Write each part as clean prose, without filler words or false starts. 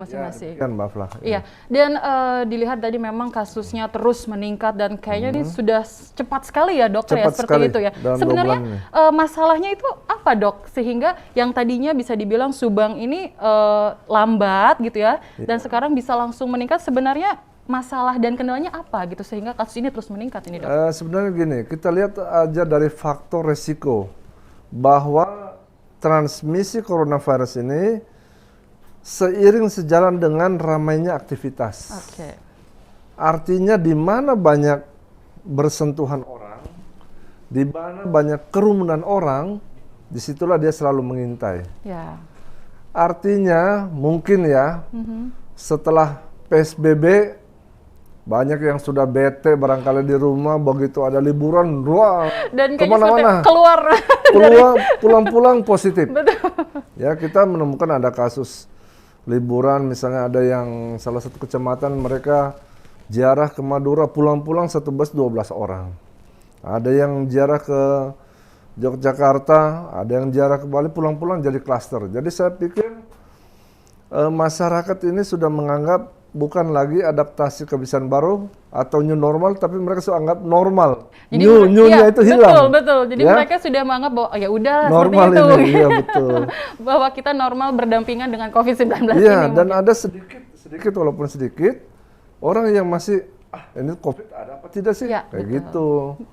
masing-masing. Ya, Mbak Flah. Iya, dan dilihat tadi memang kasusnya terus meningkat dan kayaknya ini sudah cepat sekali ya dokter ya seperti itu ya. Sebenarnya masalahnya itu apa dok? Sehingga yang tadinya bisa dibilang Subang ini lambat gitu ya, dan sekarang bisa langsung meningkat. Sebenarnya masalah dan kendalanya apa gitu sehingga kasus ini terus meningkat ini dok? Sebenarnya gini, kita lihat aja dari faktor resiko bahwa transmisi coronavirus ini seiring sejalan dengan ramainya aktivitas. Oke. Artinya di mana banyak bersentuhan orang, di mana banyak kerumunan orang, disitulah dia selalu mengintai. Ya. Artinya mungkin ya, setelah PSBB banyak yang sudah bete barangkali di rumah, begitu ada liburan, wah, dan kemana-mana keluar pulang-pulang positif. Betul. Ya, kita menemukan ada kasus liburan, misalnya ada yang salah satu kecamatan mereka ziarah ke Madura, pulang-pulang satu bus 12 orang. Ada yang ziarah ke Yogyakarta, ada yang ziarah ke Bali, pulang-pulang jadi klaster. Jadi saya pikir masyarakat ini sudah menganggap bukan lagi adaptasi kebiasaan baru atau new normal, tapi mereka sudah anggap normal. Jadi new-nya itu hilang. Betul. Jadi ya? mereka sudah menganggap bahwa ya udah normal seperti itu. Ini, iya betul. Bahwa kita normal berdampingan dengan COVID-19 iya, ini. Dan ada sedikit walaupun sedikit orang yang masih ini COVID ada apa tidak sih? Ya, kayak betul. gitu.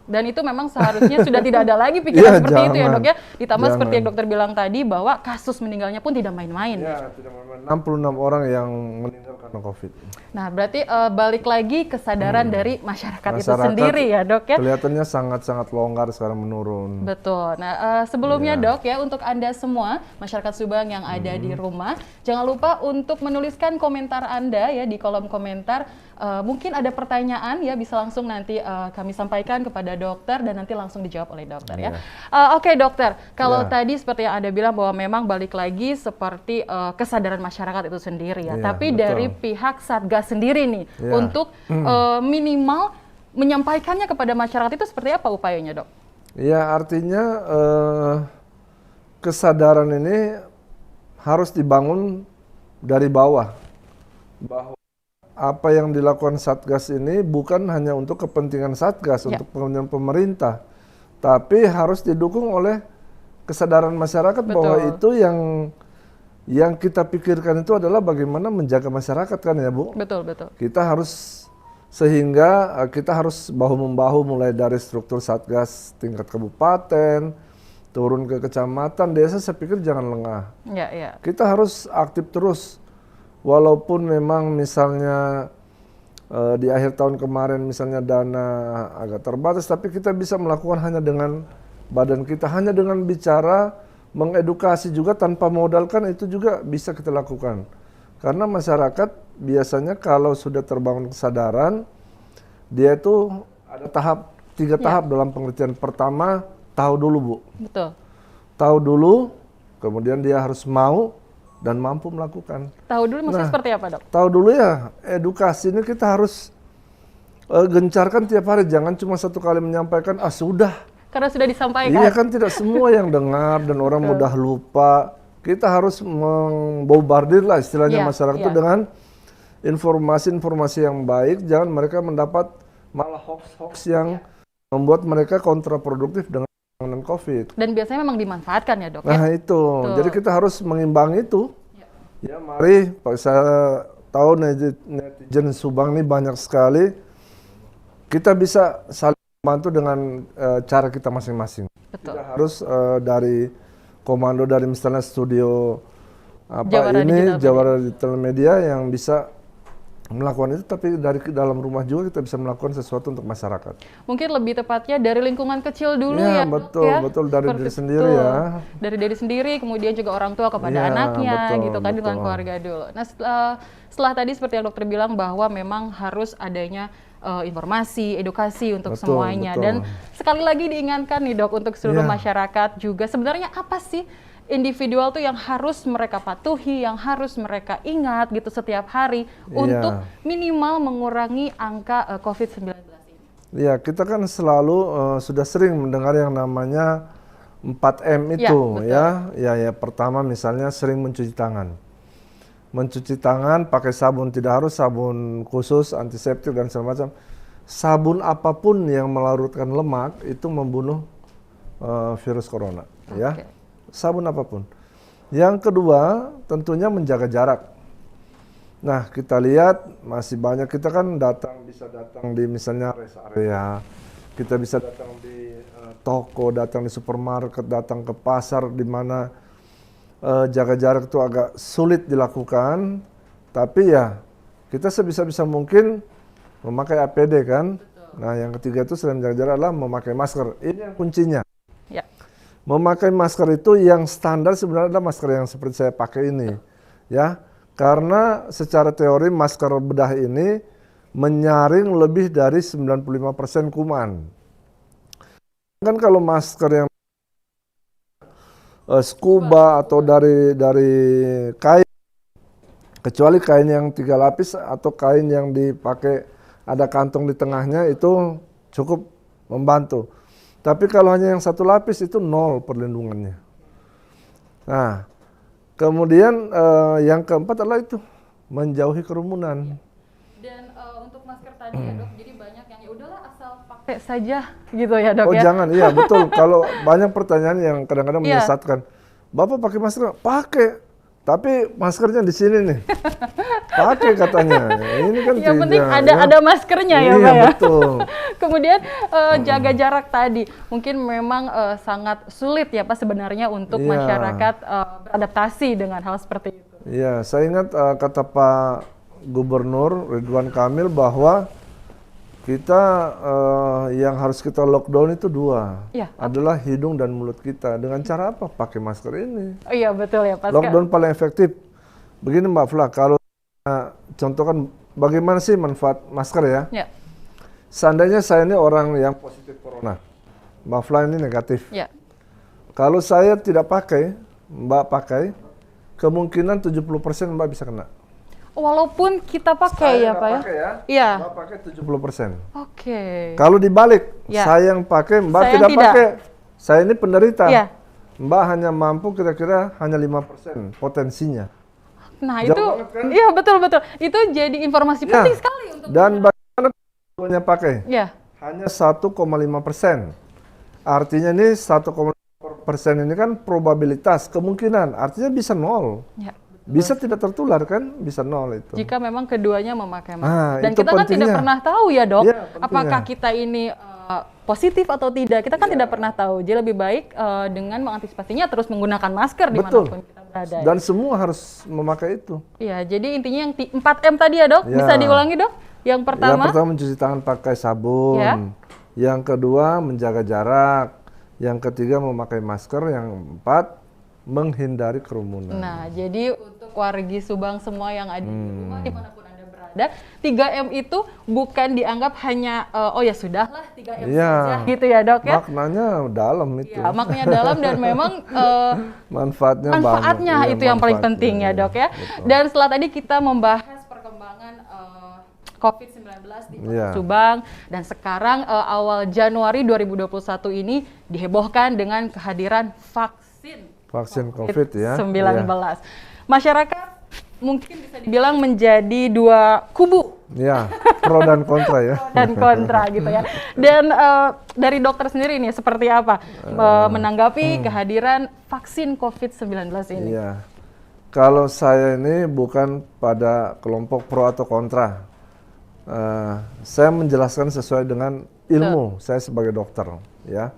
Dan itu memang seharusnya sudah tidak ada lagi pikiran seperti itu ya dok ya. Ditambah seperti yang dokter bilang tadi bahwa kasus meninggalnya pun tidak main-main. Ya, tidak main-main. 66 orang yang meninggal karena COVID. Nah, berarti balik lagi kesadaran dari masyarakat itu sendiri ya dok ya. Kelihatannya sangat-sangat longgar sekarang menurun. Betul. Nah, sebelumnya dok ya, untuk Anda semua masyarakat Subang yang ada di rumah, jangan lupa untuk menuliskan komentar Anda ya di kolom komentar. Mungkin ada pertanyaan ya, bisa langsung nanti kami sampaikan kepada dokter dan nanti langsung dijawab oleh dokter ya. Oke dokter, kalau tadi seperti yang Anda bilang bahwa memang balik lagi seperti kesadaran masyarakat itu sendiri ya. Tapi dari pihak Satgas sendiri nih untuk minimal menyampaikannya kepada masyarakat itu seperti apa upayanya dok? Ya, artinya kesadaran ini harus dibangun dari bawah, bahwa apa yang dilakukan Satgas ini bukan hanya untuk kepentingan Satgas, untuk kepentingan pemerintah, tapi harus didukung oleh kesadaran masyarakat. Betul. Bahwa itu yang kita pikirkan itu adalah bagaimana menjaga masyarakat kan ya Bu? Betul. Kita harus kita harus bahu-membahu mulai dari struktur Satgas tingkat kabupaten, turun ke kecamatan, desa. Saya pikir jangan lengah. Kita harus aktif terus. Walaupun memang misalnya di akhir tahun kemarin misalnya dana agak terbatas, tapi kita bisa melakukan hanya dengan badan kita, hanya dengan bicara, mengedukasi juga tanpa modal kan itu juga bisa kita lakukan. Karena masyarakat biasanya kalau sudah terbangun kesadaran, dia itu ada tiga tahap dalam pengertian. Pertama, tahu dulu Bu. Betul. Tahu dulu, kemudian dia harus mau dan mampu melakukan. Tahu dulu maksudnya seperti apa dok? Tahu dulu ya, edukasi ini kita harus gencarkan tiap hari, jangan cuma satu kali menyampaikan, sudah. Karena sudah disampaikan. Iya kan tidak semua yang dengar dan orang mudah lupa. Kita harus membombardir lah istilahnya masyarakat itu dengan informasi-informasi yang baik, jangan mereka mendapat malah hoax-hoax yang membuat mereka kontraproduktif dengan COVID. Dan biasanya memang dimanfaatkan ya dok? Nah itu, jadi kita harus mengimbangi itu. Ya mari, saya tahu netizen Subang ini banyak sekali. Kita bisa saling membantu dengan cara kita masing-masing. Tidak harus dari komando dari misalnya studio Jawara Digital Media yang bisa melakukan itu, tapi dari dalam rumah juga kita bisa melakukan sesuatu untuk masyarakat. Mungkin lebih tepatnya dari lingkungan kecil dulu ya betul, ya? Betul, dari diri sendiri ya. Dari diri sendiri, kemudian juga orang tua kepada anaknya, gitu kan, dengan keluarga dulu. Nah setelah tadi seperti yang dokter bilang bahwa memang harus adanya informasi, edukasi untuk semuanya. Dan sekali lagi diingatkan nih dok, untuk seluruh masyarakat juga, sebenarnya apa sih individual tuh yang harus mereka patuhi, yang harus mereka ingat gitu setiap hari untuk minimal mengurangi angka COVID-19 ini? Ya, kita kan selalu sudah sering mendengar yang namanya 4M itu ya. Pertama misalnya sering mencuci tangan. mencuci tangan pakai sabun, tidak harus sabun khusus antiseptik dan segala macam. Sabun apapun yang melarutkan lemak itu membunuh virus corona, ya. Sabun apapun. Yang kedua, tentunya menjaga jarak. Nah, kita lihat masih banyak, kita kan bisa datang di misalnya rest area, kita bisa datang di toko, datang di supermarket, datang ke pasar di mana jaga jarak itu agak sulit dilakukan, tapi ya kita sebisa-bisa mungkin memakai APD kan. Betul. Nah, yang ketiga itu selain jaga jarak adalah memakai masker. Ini yang kuncinya. Ya. Memakai masker itu yang standar sebenarnya adalah masker yang seperti saya pakai ini, ya. Karena secara teori masker bedah ini menyaring lebih dari 95% kuman. Kan kalau masker yang scuba atau dari kain, kecuali kain yang 3 lapis atau kain yang dipakai ada kantong di tengahnya, itu cukup membantu. Tapi kalau hanya yang 1 lapis itu 0 perlindungannya. Nah, kemudian yang keempat adalah itu menjauhi kerumunan. Dan untuk masker tadi ya dok, jadi banyak yang ya udahlah asal pakai saja gitu ya dok. Oh ya? Jangan, iya betul. Kalau banyak pertanyaan yang kadang-kadang menyesatkan, Bapak pakai masker? Pakai, tapi maskernya di sini nih. Pakai katanya. Ini kan yang penting ada maskernya ya Pak ya. Betul. Kemudian jaga jarak tadi, mungkin memang sangat sulit ya Pak sebenarnya untuk masyarakat beradaptasi dengan hal seperti itu. Iya, saya ingat kata Pak Gubernur Ridwan Kamil bahwa kita yang harus kita lockdown itu 2, adalah hidung dan mulut kita. Dengan cara apa? Pakai masker ini. Oh iya betul ya Pak. Lockdown paling efektif. Begini Mbak Fla, kalau contohkan bagaimana sih manfaat masker ya? Ya. Seandainya saya ini orang yang positif corona, Mbak Fla ini negatif. Ya. Kalau saya tidak pakai, Mbak pakai, kemungkinan 70% Mbak bisa kena. Walaupun kita pakai ya Pak ya? Iya. Mbak pakai 70%. Oke. Kalau dibalik, saya yang pakai, Mbak tidak pakai. Saya ini penderita. Ya. Mbak hanya mampu kira-kira hanya 5% potensinya. Nah itu, kan? Iya betul-betul. Itu jadi informasi penting sekali untuk. Dan bagaimana hanya pakai? Ya. Hanya 1,5%. Artinya ini 1,5% ini kan probabilitas, kemungkinan. Artinya bisa 0. Ya. Bisa tidak tertular kan, bisa 0 itu. Jika memang keduanya memakai masker. Dan kita kan tidak pernah tahu ya dok, apakah kita ini positif atau tidak. Kita kan tidak pernah tahu. Jadi lebih baik dengan mengantisipasinya terus menggunakan masker dimanapun kita berada. Dan semua harus memakai itu. Iya, jadi intinya yang 4M tadi ya dok, bisa diulangi dok? Yang pertama mencuci tangan pakai sabun. Ya. Yang kedua menjaga jarak. Yang ketiga memakai masker. Yang 4 menghindari kerumunan. Nah, jadi untuk wargi Subang semua yang ada di rumah dimanapun Anda berada, 3M itu bukan dianggap hanya oh ya sudahlah 3M saja gitu ya dok ya. Maknanya dalam itu. Ya, maknanya dalam dan memang manfaatnya itu yang paling penting ya dok ya. Betul. Dan setelah tadi kita membahas perkembangan COVID-19 di Kota Subang, dan sekarang awal Januari 2021 ini dihebohkan dengan kehadiran vaksin COVID ya. 19. Ya. Masyarakat mungkin bisa dibilang menjadi 2 kubu. Ya, pro dan kontra ya. Pro dan kontra gitu ya. Dan dari dokter sendiri nih seperti apa menanggapi kehadiran vaksin COVID-19 ini? Iya. Kalau saya ini bukan pada kelompok pro atau kontra. Saya menjelaskan sesuai dengan ilmu saya sebagai dokter ya.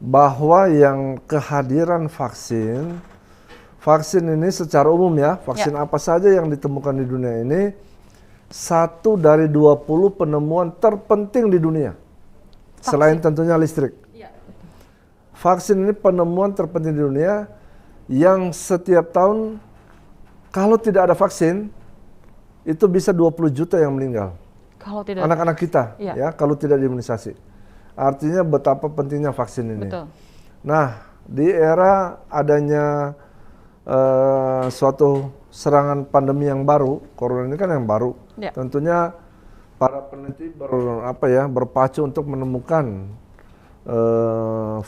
Bahwa yang kehadiran vaksin ini secara umum ya, vaksin apa saja yang ditemukan di dunia ini, 1 dari 20 penemuan terpenting di dunia. Selain tentunya listrik. Ya. Vaksin ini penemuan terpenting di dunia yang setiap tahun kalau tidak ada vaksin, itu bisa 20 juta yang meninggal. Kalau tidak anak-anak kita ya, kalau tidak diimunisasi. Artinya betapa pentingnya vaksin ini. Betul. Nah, di era adanya suatu serangan pandemi yang baru, corona ini kan yang baru. Ya. Tentunya para peneliti berpacu untuk menemukan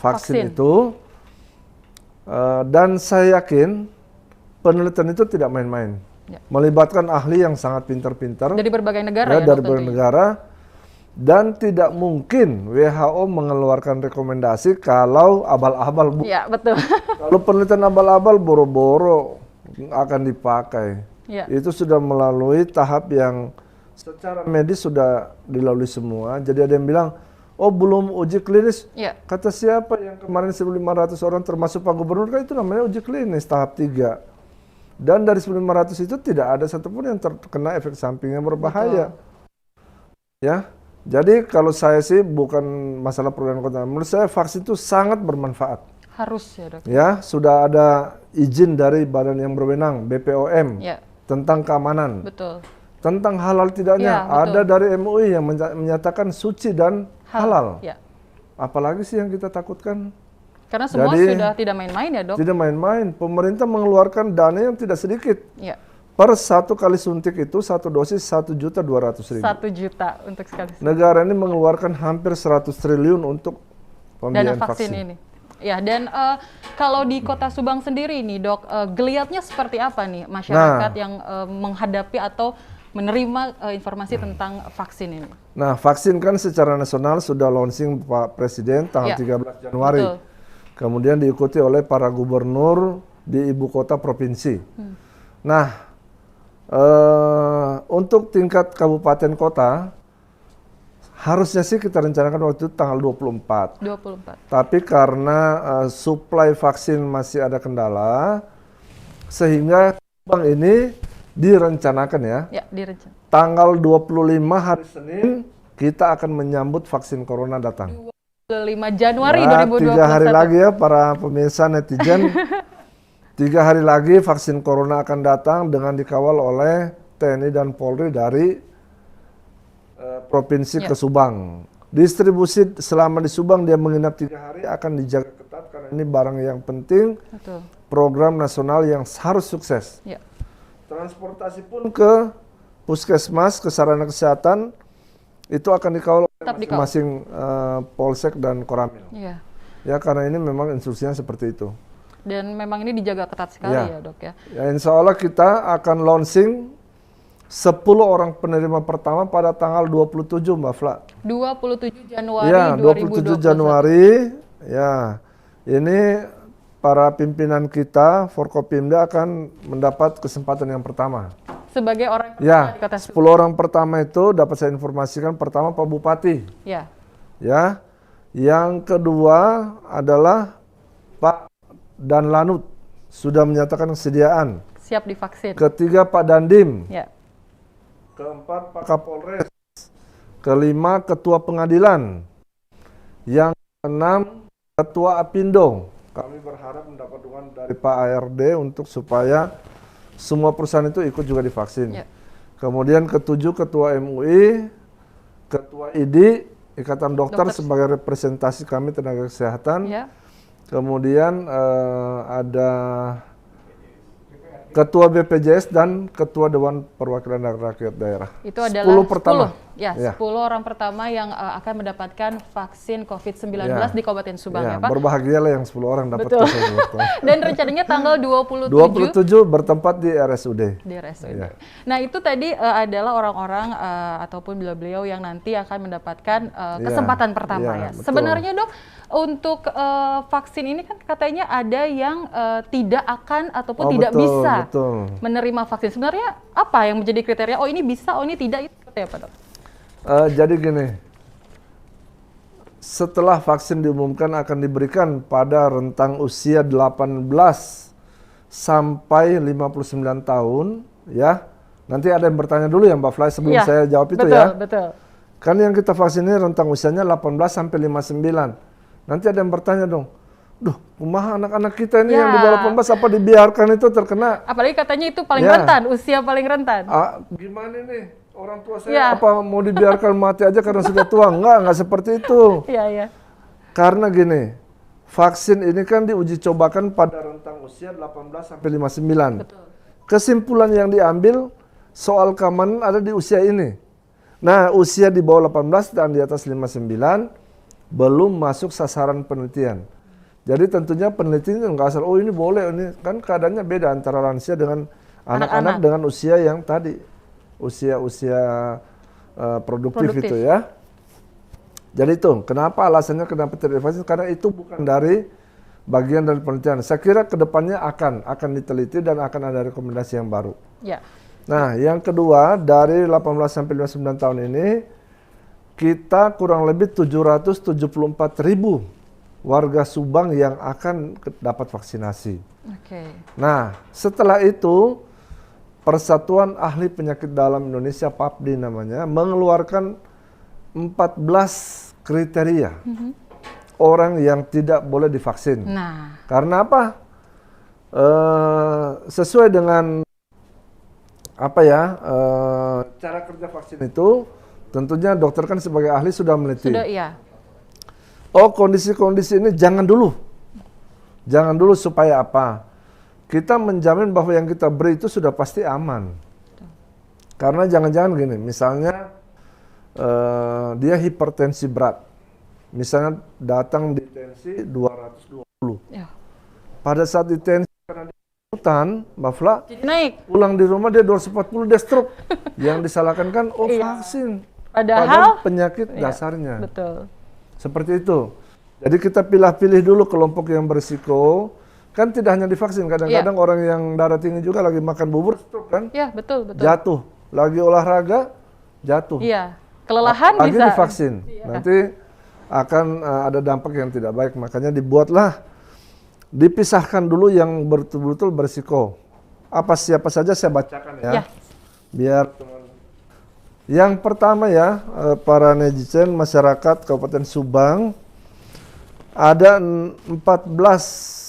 vaksin itu. Dan saya yakin penelitian itu tidak main-main. melibatkan ahli yang sangat pintar-pintar dari berbagai negara dari berbagai negara, dan tidak mungkin WHO mengeluarkan rekomendasi kalau abal-abal. Ya, betul. Kalau penelitian abal-abal boro-boro akan dipakai. Ya. Itu sudah melalui tahap yang secara medis sudah dilalui semua. Jadi ada yang bilang, oh belum uji klinis. Ya. Kata siapa yang kemarin 1.500 orang termasuk Pak Gubernur, kan itu namanya uji klinis tahap 3. Dan dari 1.500 itu tidak ada satupun yang terkena efek samping yang berbahaya. Betul. Ya. Jadi kalau saya sih bukan masalah pro dan kontra. Menurut saya vaksin itu sangat bermanfaat. Harus ya, Dok. Ya, sudah ada izin dari badan yang berwenang, BPOM, tentang keamanan. Betul. Tentang halal tidaknya, ada dari MUI yang menyatakan suci dan halal. Ya. Apalagi sih yang kita takutkan? Karena semua sudah tidak main-main ya, Dok? Tidak main-main. Pemerintah mengeluarkan dana yang tidak sedikit. Ya. Per satu kali suntik itu, satu dosis 1.200.000. 1 juta untuk sekali suntik. Negara ini mengeluarkan hampir 100 triliun untuk pembiayaan vaksin ini. Ya, dan kalau di Kota Subang sendiri nih, Dok, geliatnya seperti apa nih masyarakat yang menghadapi atau menerima informasi tentang vaksin ini? Nah, vaksin kan secara nasional sudah launching Pak Presiden tanggal 13 Januari. Betul. Kemudian diikuti oleh para gubernur di ibu kota provinsi. Nah, untuk tingkat kabupaten kota, harusnya sih kita rencanakan waktu itu tanggal 24. Tapi karena suplai vaksin masih ada kendala, sehingga Subang ini direncanakan ya. Ya, direncanakan. Tanggal 25 hari Senin, kita akan menyambut vaksin corona datang. 25 Januari 2021. 3 hari lagi ya para pemirsa netizen. 3 hari lagi vaksin corona akan datang dengan dikawal oleh TNI dan Polri dari provinsi ke Subang. Distribusi selama di Subang dia menginap 3 hari akan dijaga ketat karena ini barang yang penting. Betul. Program nasional yang harus sukses. Ya. Transportasi pun ke puskesmas, ke sarana kesehatan itu akan dikawal oleh masing-masing polsek dan koramil. Ya. Ya karena ini memang instruksinya seperti itu. Dan memang ini dijaga ketat sekali ya, Dok ya. Ya, insya Allah kita akan launching 10 orang penerima pertama pada tanggal 27 Mbak Fla. 27 Januari ya, 2021. 27 Januari. Ya, ini para pimpinan kita, Forkopimda akan mendapat kesempatan yang pertama. Sebagai orang pertama di Kota Subang. 10 orang pertama itu dapat saya informasikan pertama Pak Bupati. Ya. Ya. Yang kedua adalah Pak Dan Lanut sudah menyatakan kesediaan. Siap divaksin. Ketiga Pak Dandim. Ya. Keempat Pak Kapolres. Kelima Ketua Pengadilan. Yang keenam Ketua Apindo. Kami berharap mendapat dukungan dari Pak ARD untuk supaya semua perusahaan itu ikut juga divaksin. Ya. Kemudian ketujuh Ketua MUI, Ketua ID, Ikatan Dokter sebagai representasi kami tenaga kesehatan. Ya. Kemudian ada Ketua BPJS dan Ketua Dewan Perwakilan Rakyat Daerah. Itu adalah 10 pertama. 10 orang pertama yang akan mendapatkan vaksin COVID-19 di Kabupaten Subang ya, Pak. Berbahagialah yang 10 orang dapat vaksin. Dan rencananya tanggal 27 bertempat di RSUD. Di RSUD. Ya. Nah, itu tadi adalah orang-orang ataupun beliau-beliau yang nanti akan mendapatkan kesempatan pertama ya. Sebenarnya, Dok, untuk vaksin ini kan katanya ada yang tidak akan ataupun tidak bisa menerima vaksin. Sebenarnya apa yang menjadi kriteria? Oh ini bisa, oh ini tidak, itu seperti apa, Dok? Jadi gini, setelah vaksin diumumkan akan diberikan pada rentang usia 18 sampai 59 tahun, ya. Nanti ada yang bertanya dulu ya Mbak Fly sebelum saya jawab itu ya. Betul. Kan yang kita vaksin ini rentang usianya 18 sampai 59. Nanti ada yang bertanya dong, duh, kumaha anak-anak kita ini yang di bawah 18 apa dibiarkan itu terkena? Apalagi katanya itu paling rentan, usia paling rentan. Gimana nih? Orang tua saya apa mau dibiarkan mati aja karena sudah tua? Enggak seperti itu. Karena gini, vaksin ini kan diuji cobakan pada rentang usia 18 sampai 59. Betul. Kesimpulan yang diambil soal keamanan ada di usia ini. Nah, usia di bawah 18 dan di atas 59 belum masuk sasaran penelitian. Jadi tentunya penelitian nggak asal, oh ini boleh, ini kan keadaannya beda antara lansia dengan Anak-anak dengan usia yang tadi, usia produktif itu ya. Jadi itu, kenapa alasannya kenapa tidak divaksin? Karena itu bukan dari bagian dari penelitian. Saya kira kedepannya akan diteliti dan akan ada rekomendasi yang baru. Ya. Nah, yang kedua, dari 18 sampai 59 tahun ini, kita kurang lebih 774.000 warga Subang yang akan dapat vaksinasi. Oke. Nah, setelah itu, Persatuan Ahli Penyakit Dalam Indonesia, PAPDI namanya, mengeluarkan 14 kriteria orang yang tidak boleh divaksin. Nah, karena apa? Sesuai dengan cara kerja vaksin itu, tentunya dokter kan sebagai ahli sudah meneliti. Sudah, iya. Oh, kondisi-kondisi ini jangan dulu supaya apa? Kita menjamin bahwa yang kita beri itu sudah pasti aman. Karena jangan-jangan gini, misalnya dia hipertensi berat, misalnya datang di tensi 220. Ya. Pada saat di tensi karena di hutan, Mbak Fla, jadi naik. Pulang di rumah dia 240, dia stroke. Yang disalahkan kan, vaksin. Padahal penyakit dasarnya. Betul. Seperti itu. Jadi kita pilih-pilih dulu kelompok yang berisiko. Kan tidak hanya divaksin, kadang-kadang orang yang darah tinggi juga lagi makan bubur stroke kan? Iya, betul. Jatuh. Lagi olahraga, jatuh. Iya. Kelelahan lagi bisa. Divaksin. Nanti akan ada dampak yang tidak baik. Makanya dipisahkan dulu yang betul-betul berisiko. Siapa saja saya bacakan ya. Biar yang pertama ya, para netizen masyarakat Kabupaten Subang, ada 14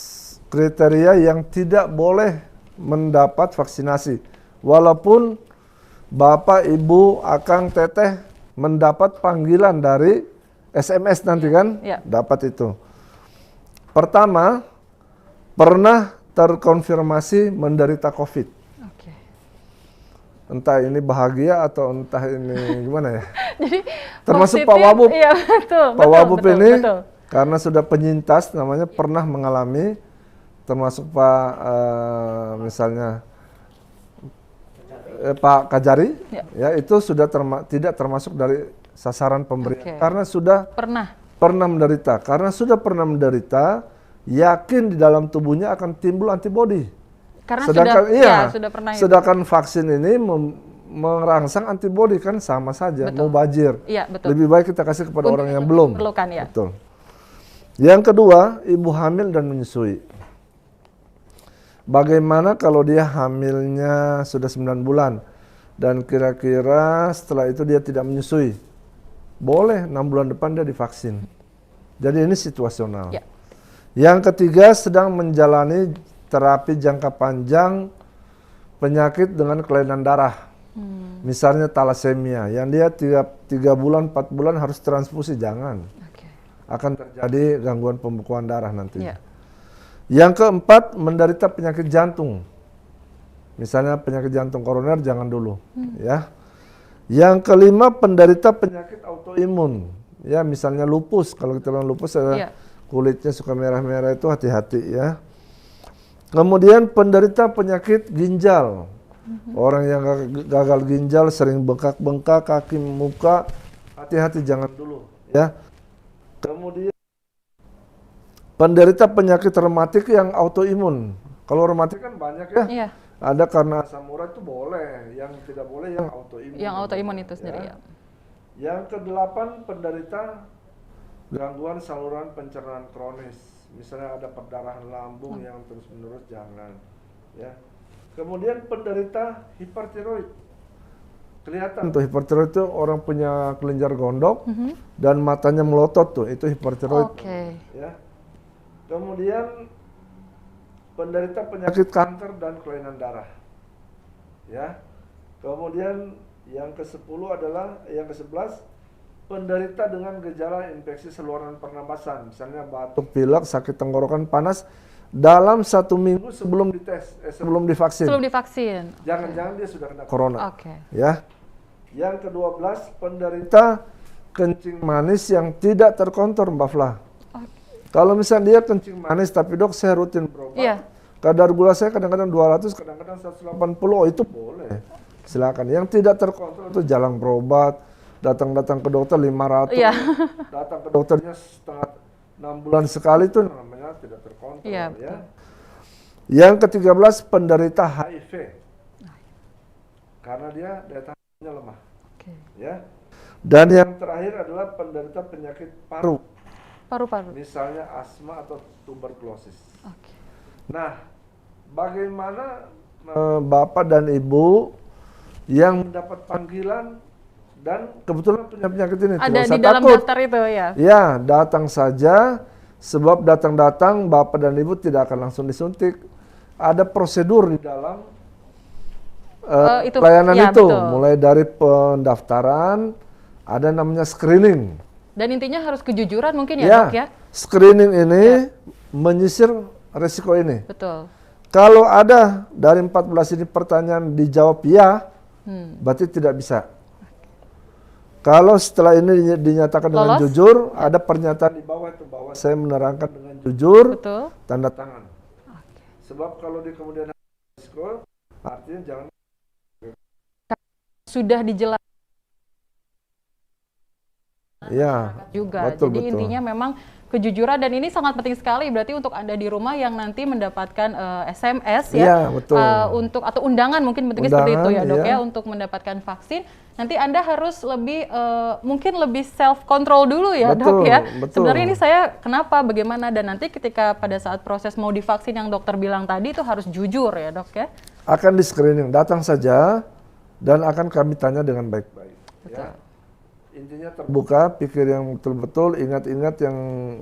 kriteria yang tidak boleh mendapat vaksinasi. Walaupun Bapak, Ibu, Akang, Teteh mendapat panggilan dari SMS nanti kan, dapat itu. Pertama, pernah terkonfirmasi menderita COVID. Entah ini bahagia atau entah ini gimana ya. Jadi termasuk positif, Pak Wabub. Iya, betul. Pak Wabub ini betul. Karena sudah penyintas namanya pernah mengalami, termasuk Pak misalnya Pak Kajari, ya itu sudah tidak termasuk dari sasaran pemberian karena sudah pernah menderita. Karena sudah pernah menderita, yakin di dalam tubuhnya akan timbul antibodi. Karena sudah pernah itu. Sedangkan vaksin ini merangsang antibodi kan sama saja, mau bajir. Iya, betul. Lebih baik kita kasih kepada orang yang belum. Perlukan, ya. Betul. Yang kedua, ibu hamil dan menyusui. Bagaimana kalau dia hamilnya sudah 9 bulan dan kira-kira setelah itu dia tidak menyusui? Boleh, 6 bulan depan dia divaksin. Jadi ini situasional. Ya. Yang ketiga, sedang menjalani terapi jangka panjang penyakit dengan kelainan darah. Misalnya talasemia, yang dia 3 bulan, 4 bulan harus transfusi, jangan. Akan terjadi gangguan pembekuan darah nanti. Ya. Yang keempat, menderita penyakit jantung. Misalnya penyakit jantung koroner, jangan dulu. Ya. Yang kelima, penderita penyakit autoimun. Ya, misalnya lupus. Kalau kita bilang lupus, kulitnya suka merah-merah, itu hati-hati ya. Kemudian penderita penyakit ginjal. Orang yang gagal ginjal, sering bengkak-bengkak, kaki, muka, hati-hati, jangan dulu. Ya. Kemudian penderita penyakit rematik yang autoimun. Kalau rematik kan banyak ya. Iya. Ada karena asam urat itu boleh, yang tidak boleh yang autoimun. Yang autoimun itu sendiri ya. Yang kedelapan, penderita gangguan saluran pencernaan kronis. Misalnya ada perdarahan lambung yang terus-menerus, jangan. Ya. Kemudian penderita hipertiroid. Kelihatan tuh hipertiroid itu orang punya kelenjar gondok dan matanya melotot tuh, itu hipertiroid. Ya. Kemudian penderita penyakit kanker dan kelainan darah. Ya. Kemudian yang ke-10 adalah yang ke-11 penderita dengan gejala infeksi saluran pernapasan, misalnya batuk, pilek, sakit tenggorokan, panas dalam 1 minggu sebelum sebelum divaksin. Sebelum divaksin. Jangan-jangan dia sudah kena corona. Ya. Yang ke-12 penderita kencing manis yang tidak terkontrol, Mbak Flah. Kalau misalnya dia kencing manis, tapi dok saya rutin berobat, kadar gula saya kadang-kadang 200, kadang-kadang 180, oh itu boleh. Silakan. Yang tidak terkontrol itu jarang berobat, datang ke dokter 500, datang ke dokternya setengah 6 bulan sekali, itu namanya tidak terkontrol. Ya. Yang ke-13, penderita HIV. Karena dia daya tahannya lemah. Ya. Dan yang terakhir adalah penderita penyakit paru-paru. Misalnya asma atau tuberkulosis. Nah, bagaimana Bapak dan Ibu yang mendapat panggilan dan kebetulan punya penyakit ini? Ada di dalam daftar itu ya? Ya, datang saja. Sebab datang-datang Bapak dan Ibu tidak akan langsung disuntik. Ada prosedur di dalam pelayanan itu. Betul. Mulai dari pendaftaran, ada namanya screening. Dan intinya harus kejujuran mungkin ya, Dok ya? Screening ini menyisir resiko ini. Betul. Kalau ada dari 14 ini pertanyaan dijawab ya, berarti tidak bisa. Kalau setelah ini dinyatakan dengan jujur, ada pernyataan di bawah itu, bahwa saya menerangkan dengan jujur, tanda tangan. Sebab kalau di kemudian risiko, artinya jangan. Sudah dijelaskan. Ya, juga. Jadi intinya memang kejujuran, dan ini sangat penting sekali berarti untuk Anda di rumah yang nanti mendapatkan SMS ya, untuk atau undangan mungkin bentuknya seperti itu ya, Dok ya, untuk mendapatkan vaksin. Nanti Anda harus lebih mungkin lebih self control dulu ya, Dok ya. Sebenarnya ini saya kenapa, bagaimana, dan nanti ketika pada saat proses mau divaksin yang dokter bilang tadi itu harus jujur ya, Dok ya. Akan di screening, datang saja dan akan kami tanya dengan baik-baik. Ya. Intinya terbuka, pikir yang betul-betul, ingat-ingat yang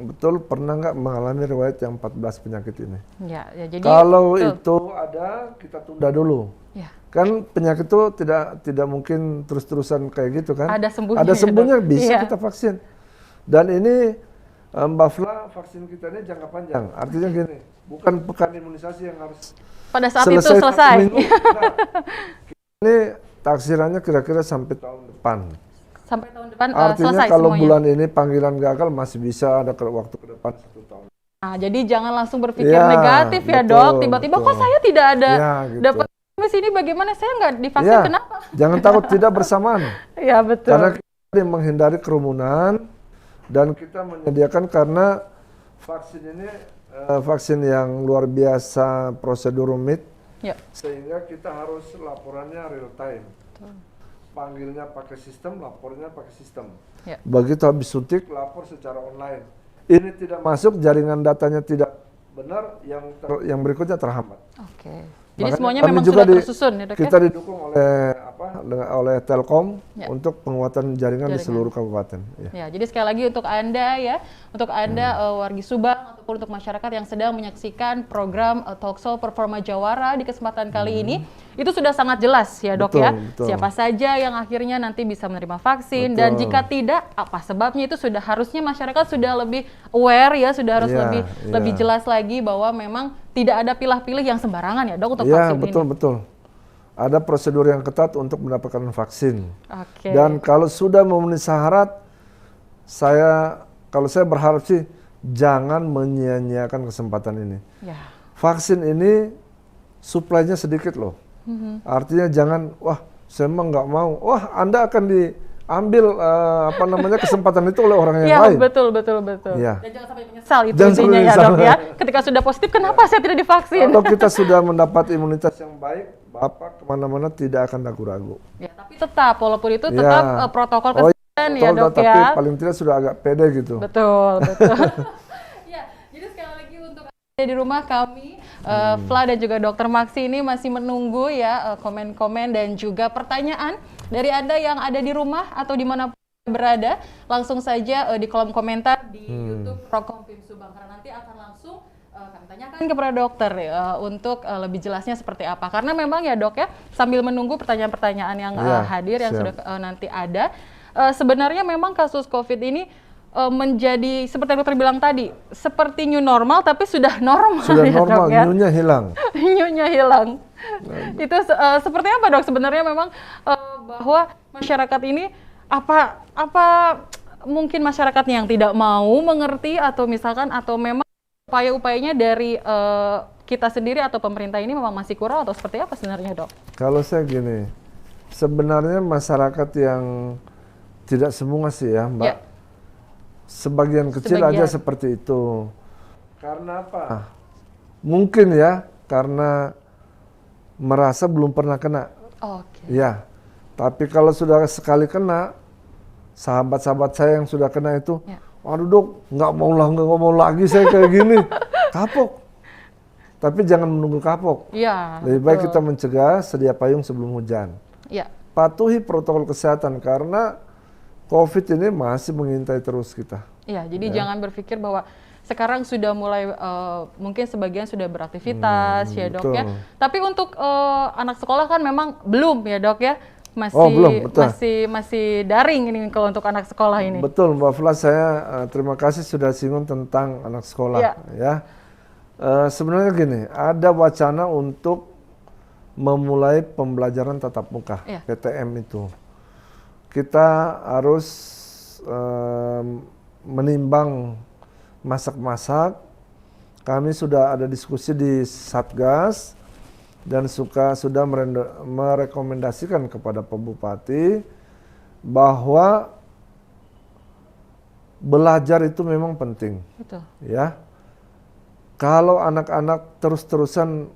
betul, pernah nggak mengalami riwayat yang 14 penyakit ini. Ya, jadi kalau itu ada, kita tunda dulu. Ya. Kan penyakit itu tidak mungkin terus-terusan kayak gitu kan. Ada sembuhnya. Ada sembuhnya, bisa kita vaksin. Dan ini Mbak Fla, vaksin kita ini jangka panjang. Artinya gini, bukan pekan imunisasi yang harus pada saat itu selesai. Ini taksirannya kira-kira sampai tahun depan. Sampai tahun depan artinya selesai kalau semuanya. Bulan ini panggilan gagal masih bisa ada waktu ke depan 1 tahun. Nah, jadi jangan langsung berpikir negatif ya, Dok. Tiba-tiba kok saya tidak ada dapat ini, bagaimana saya nggak divaksin, kenapa? Jangan takut, tidak bersamaan. Ya, betul. Karena kita menghindari kerumunan dan kita menyediakan, karena vaksin ini vaksin yang luar biasa, prosedur rumit, sehingga kita harus laporannya real time. Panggilnya pakai sistem, lapornya pakai sistem. Begitu habis suntik, lapor secara online. Ini tidak masuk, jaringan datanya tidak benar, yang berikutnya terhambat. Jadi semuanya memang sudah tersusun ya, Dok? Kita didukung oleh Telkom untuk penguatan jaringan di seluruh kabupaten. Ya, jadi sekali lagi untuk Anda ya, untuk Anda wargi Subang ataupun untuk masyarakat yang sedang menyaksikan program Talkshow Performa Jawara di kesempatan kali ini, itu sudah sangat jelas ya, Dok ya. Siapa saja yang akhirnya nanti bisa menerima vaksin, dan jika tidak, apa sebabnya, itu sudah harusnya masyarakat sudah lebih aware ya, sudah harus lebih jelas lagi bahwa memang tidak ada pilih-pilih yang sembarangan ya, Dok, untuk vaksin ini. Betul. Ada prosedur yang ketat untuk mendapatkan vaksin. Dan kalau sudah memenuhi syarat, kalau saya berharap sih jangan menyia-nyiakan kesempatan ini. Vaksin ini suplainya sedikit loh. Artinya jangan, wah saya emang nggak mau. Wah, Anda akan diambil kesempatan itu oleh orang yang lain. Betul. Dan jangan sampai menyesal itu intinya ya, Dok ya. Ketika sudah positif, kenapa saya tidak divaksin? Kalau kita sudah mendapat imunitas yang baik, Bapak kemana-mana tidak akan ragu-ragu. Ya, tapi tetap, walaupun itu tetap protokol kesehatan ya, Dok ya. Tapi paling tidak sudah agak pede gitu. Betul. Ya, jadi sekali lagi untuk Anda di rumah, kami Fla dan juga Dr. Maksi ini masih menunggu ya komen-komen dan juga pertanyaan dari Anda yang ada di rumah atau di mana berada. Langsung saja di kolom komentar di YouTube Prokompim Subang, karena nanti akan langsung kami tanyakan kepada dokter untuk lebih jelasnya seperti apa. Karena memang ya, Dok ya, sambil menunggu pertanyaan-pertanyaan yang hadir yang sudah nanti ada, sebenarnya memang kasus COVID ini menjadi seperti yang dokter bilang tadi, seperti new normal, tapi sudah normal. Sudah normal, ya, new-nya hilang. New-nya hilang. Itu seperti apa, Dok? Sebenarnya memang bahwa masyarakat ini apa mungkin masyarakatnya yang tidak mau mengerti, atau misalkan atau memang upaya-upayanya dari kita sendiri atau pemerintah ini memang masih kurang atau seperti apa sebenarnya, Dok? Kalau saya gini, sebenarnya masyarakat yang tidak semua sih ya, Mbak. Ya. Sebagian kecil aja seperti itu. Karena apa? Mungkin ya, karena merasa belum pernah kena. Ya, tapi kalau sudah sekali kena, sahabat-sahabat saya yang sudah kena itu, waduh Dok, nggak mau lagi saya kayak gini, kapok. Tapi jangan menunggu kapok. Ya, lebih baik kita mencegah, sedia payung sebelum hujan. Ya. Patuhi protokol kesehatan karena COVID ini masih mengintai terus kita. Ya, jadi jangan berpikir bahwa sekarang sudah mulai mungkin sebagian sudah beraktivitas ya Dok ya. Tapi untuk anak sekolah kan memang belum ya Dok ya. Masih daring ini kalau untuk anak sekolah ini. Betul Mbak Fla, saya terima kasih sudah singgung tentang anak sekolah ya. Sebenarnya gini, ada wacana untuk memulai pembelajaran tatap muka, PTM itu. Kita harus menimbang masak-masak. Kami sudah ada diskusi di Satgas dan sudah merekomendasikan kepada Pak Bupati bahwa belajar itu memang penting. Betul. Ya. Kalau anak-anak terus-terusan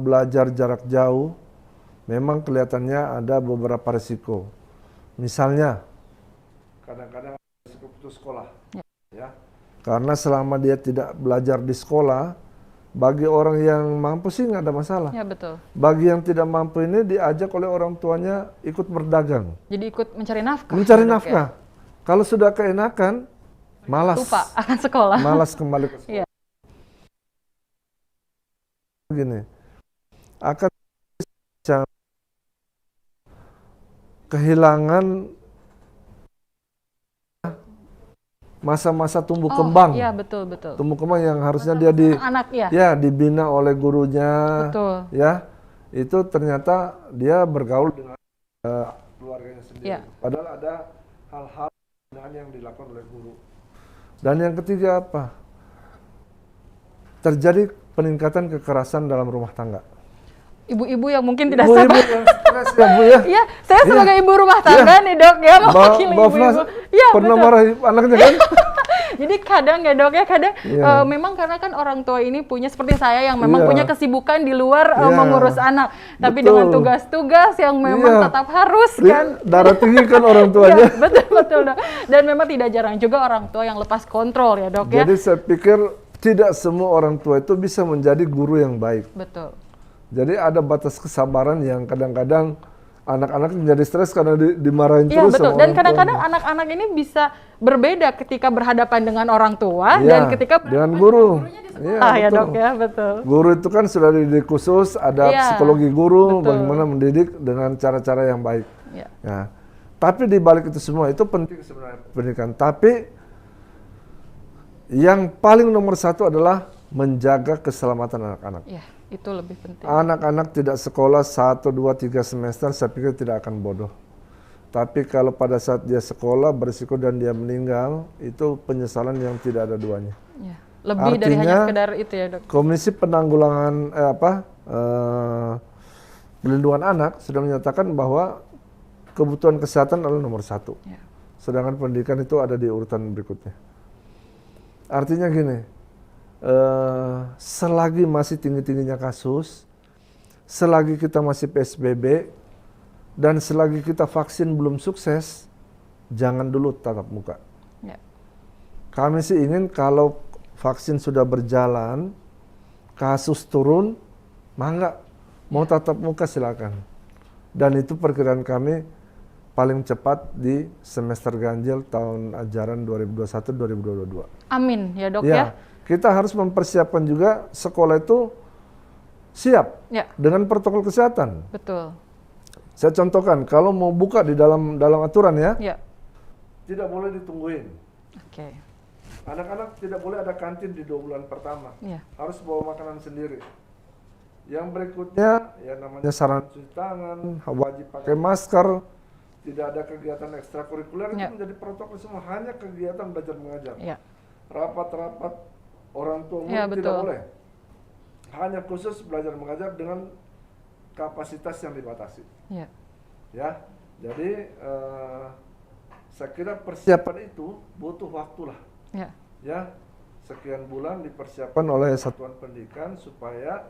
belajar jarak jauh, memang kelihatannya ada beberapa risiko. Misalnya, kadang-kadang risiko putus sekolah. Ya. Karena selama dia tidak belajar di sekolah, bagi orang yang mampu sih nggak ada masalah. Ya, betul. Bagi yang tidak mampu ini diajak oleh orang tuanya ikut berdagang. Jadi ikut mencari nafkah. Mencari nafkah. Ya? Kalau sudah keenakan, malas. Lupa akan sekolah. Malas kembali ke sekolah. Ya. Gini, akan kehilangan masa-masa tumbuh kembang. Iya, betul. Tumbuh kembang yang harusnya dia dibina oleh gurunya. Betul. Ya. Itu ternyata dia bergaul dengan keluarganya sendiri. Ya. Padahal ada hal-hal yang dilakukan oleh guru. Dan yang ketiga apa? Terjadi peningkatan kekerasan dalam rumah tangga. Ibu-ibu yang mungkin tidak sabar. Ibu yang stres ya Bu ya. Iya, saya sebagai ibu rumah tangga nih Dok ya, mewakili ibu-ibu. Iya, pernah marah anaknya kan? Jadi kadang ya Dok ya, memang karena kan orang tua ini punya seperti saya yang memang punya kesibukan di luar mengurus anak. Tapi dengan tugas-tugas yang memang tetap harus kan. Darah tinggi kan orang tuanya. Betul Dok. Dan memang tidak jarang juga orang tua yang lepas kontrol ya Dok ya. Jadi saya pikir tidak semua orang tua itu bisa menjadi guru yang baik. Betul. Jadi ada batas kesabaran yang kadang-kadang anak-anak menjadi stres karena dimarahin terus. Iya betul. Dan kadang-kadang anak-anak ini bisa berbeda ketika berhadapan dengan orang tua dan ketika dengan guru. Ya Dok ya, betul. Guru itu kan sudah dididik khusus, ada psikologi guru, bagaimana mendidik dengan cara-cara yang baik. Ya. Tapi di balik itu semua itu penting sebenarnya pendidikan. Tapi yang paling nomor satu adalah menjaga keselamatan anak-anak. Ya, itu lebih penting. Anak-anak tidak sekolah 1, 2, 3 semester, saya pikir tidak akan bodoh. Tapi kalau pada saat dia sekolah berisiko dan dia meninggal, itu penyesalan yang tidak ada duanya. Ya, lebih dari hanya sekedar itu ya Dok. Komisi Penanggulangan Perlindungan Anak sudah menyatakan bahwa kebutuhan kesehatan adalah nomor 1. Ya. Sedangkan pendidikan itu ada di urutan berikutnya. Artinya gini, selagi masih tinggi-tingginya kasus, selagi kita masih PSBB, dan selagi kita vaksin belum sukses, jangan dulu tatap muka. Ya. Kami sih ingin kalau vaksin sudah berjalan, kasus turun, mangga, mau tatap muka silakan. Dan itu perkiraan kami paling cepat di semester ganjil tahun ajaran 2021-2022. Amin ya Dok ya. Kita harus mempersiapkan juga sekolah itu siap dengan protokol kesehatan. Betul. Saya contohkan, kalau mau buka di dalam aturan tidak boleh ditungguin. Oke. Anak-anak tidak boleh ada kantin di 2 bulan pertama. Harus bawa makanan sendiri. Yang berikutnya namanya sarana cuci tangan, wajib pakai masker. Tidak ada kegiatan ekstrakurikuler, itu menjadi protokol semua, hanya kegiatan belajar mengajar. Rapat-rapat orang tua murid tidak boleh. hanya khusus belajar mengajar dengan kapasitas yang dibatasi. Ya, jadi saya kira persiapan itu butuh waktu lah. Ya, sekian bulan dipersiapkan oleh satuan pendidikan supaya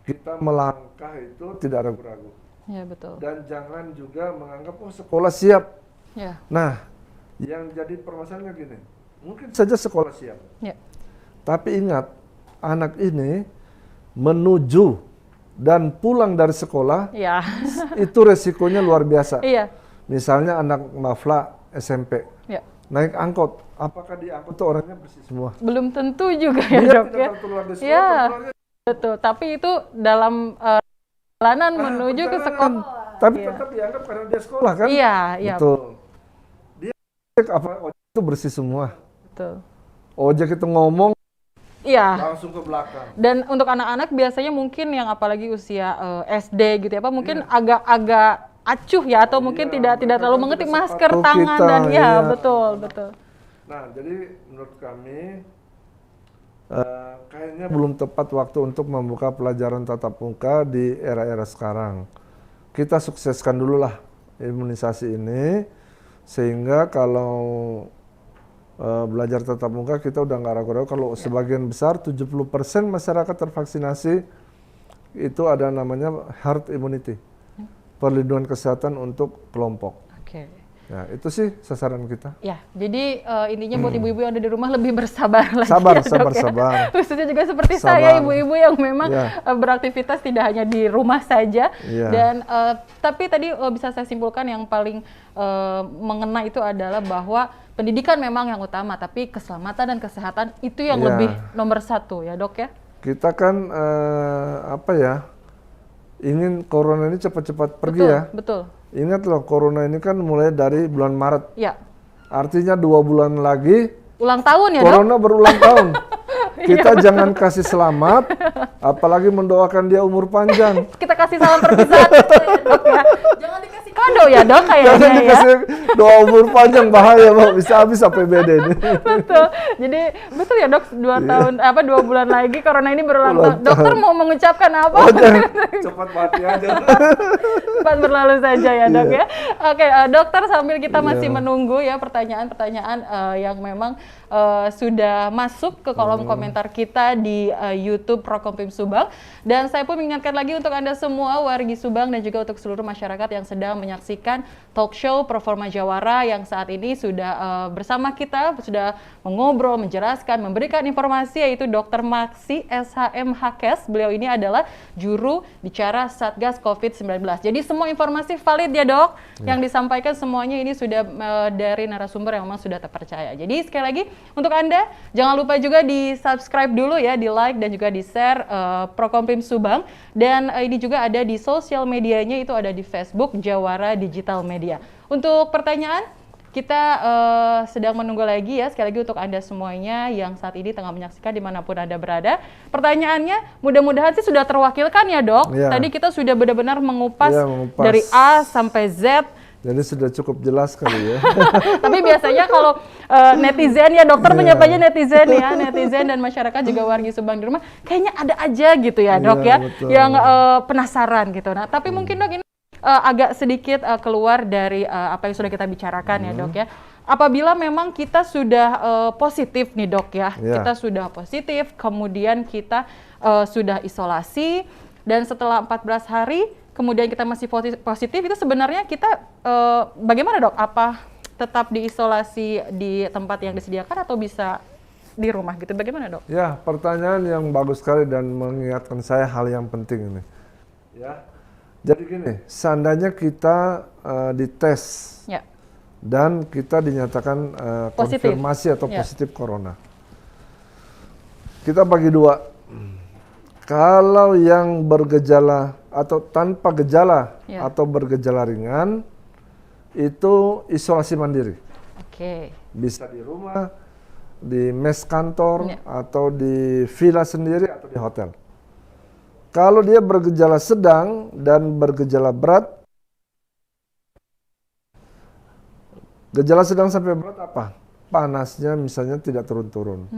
kita melangkah itu tidak ragu-ragu. Ya, betul. Dan jangan juga menganggap sekolah siap. Nah, yang jadi permasalahannya gini, mungkin saja sekolah siap. Tapi ingat, anak ini menuju dan pulang dari sekolah, itu resikonya luar biasa. Misalnya anak mafla SMP, naik angkot, apakah di angkot itu orangnya bersih semua? Belum tentu juga ya, Dok. Dia tidak tertular di sekolah, betul. Tapi itu dalam perjalanan menuju ke sekolah. Tapi tetap dianggap karena dia sekolah kan? Iya. Betul. Dia ojek itu bersih semua. Betul. Ojek itu ngomong, langsung ke belakang. Dan untuk anak-anak biasanya mungkin yang apalagi usia SD gitu ya, mungkin agak acuh ya, atau mungkin tidak terlalu mengerti masker tangan dan betul. Nah, jadi menurut kami kayaknya belum tepat waktu untuk membuka pelajaran tatap muka di era-era sekarang. Kita sukseskan dulu lah imunisasi ini, sehingga kalau belajar tatap muka kita udah nggak ragu-ragu. Kalau sebagian besar 70% masyarakat tervaksinasi, itu ada namanya herd immunity, perlindungan kesehatan untuk kelompok. Ya, itu sih sasaran kita. Ya, jadi intinya buat ibu-ibu yang ada di rumah lebih bersabar lagi. Sabar. Khususnya juga seperti saya, ibu-ibu yang memang beraktivitas tidak hanya di rumah saja. Dan tapi tadi bisa saya simpulkan yang paling mengena itu adalah bahwa pendidikan memang yang utama, tapi keselamatan dan kesehatan itu yang lebih nomor satu ya, Dok ya. Kita kan ingin corona ini cepat-cepat pergi ya. Betul. Ingat loh, corona ini kan mulai dari bulan Maret. Artinya 2 bulan lagi ulang tahun ya, corona berulang tahun. Kita jangan kasih selamat, apalagi mendoakan dia umur panjang. Kita kasih salam perpisahan ya, Dok ya. Jangan dikasih kado ya, Dok, kayaknya. Jangan dikasih doa umur panjang, bahaya, Pak. Bisa habis APBD ini. Betul. Jadi betul ya, Dok, 2 bulan lagi corona ini berulang tahun. Dokter mau mengucapkan apa? Cepat mati aja. Cepat berlalu saja ya, Dok ya. Oke, Dokter, sambil kita masih menunggu ya pertanyaan-pertanyaan yang memang sudah masuk ke kolom komentar kita di YouTube Prokompim Subang. Dan saya pun mengingatkan lagi untuk Anda semua wargi Subang dan juga untuk seluruh masyarakat yang sedang menyaksikan talk show Performa Jawara yang saat ini sudah bersama kita, sudah mengobrol, menjelaskan, memberikan informasi, yaitu Dr. Maksi SHM Hakes. Beliau ini adalah juru bicara Satgas COVID-19. Jadi semua informasi valid ya, Dok. Yang disampaikan semuanya ini sudah dari narasumber yang memang sudah terpercaya. Jadi sekali lagi untuk Anda, jangan lupa juga di subscribe dulu ya, di like dan juga di share Prokompim Subang. Dan ini juga ada di sosial medianya, itu ada di Facebook Jawara Digital Media. Untuk pertanyaan, kita sedang menunggu lagi ya, sekali lagi untuk Anda semuanya yang saat ini tengah menyaksikan dimanapun Anda berada. Pertanyaannya mudah-mudahan sih sudah terwakilkan ya, Dok. Tadi kita sudah benar-benar mengupas dari A sampai Z. Jadi sudah cukup jelas kali ya. Tapi biasanya kalau netizen ya, dokter menyapanya netizen ya, netizen dan masyarakat juga wargi Subang di rumah, kayaknya ada aja gitu ya, Dok ya, yang penasaran gitu. Nah, tapi mungkin, Dok, ini agak sedikit keluar dari apa yang sudah kita bicarakan ya, Dok ya. Apabila memang kita sudah positif nih, Dok ya, kita sudah positif, kemudian kita sudah isolasi, dan setelah 14 hari kemudian kita masih positif, itu sebenarnya kita bagaimana, Dok? Apa tetap diisolasi di tempat yang disediakan atau bisa di rumah gitu? Bagaimana, Dok? Ya, pertanyaan yang bagus sekali dan mengingatkan saya hal yang penting ini. Ya, jadi gini, seandainya kita dites dan kita dinyatakan konfirmasi atau positif corona, kita bagi dua. Kalau yang bergejala atau tanpa gejala atau bergejala ringan, itu isolasi mandiri. Bisa di rumah, di mes kantor, atau di villa sendiri, atau di hotel. Kalau dia bergejala sedang dan bergejala berat, gejala sedang sampai berat apa? Panasnya misalnya tidak turun-turun.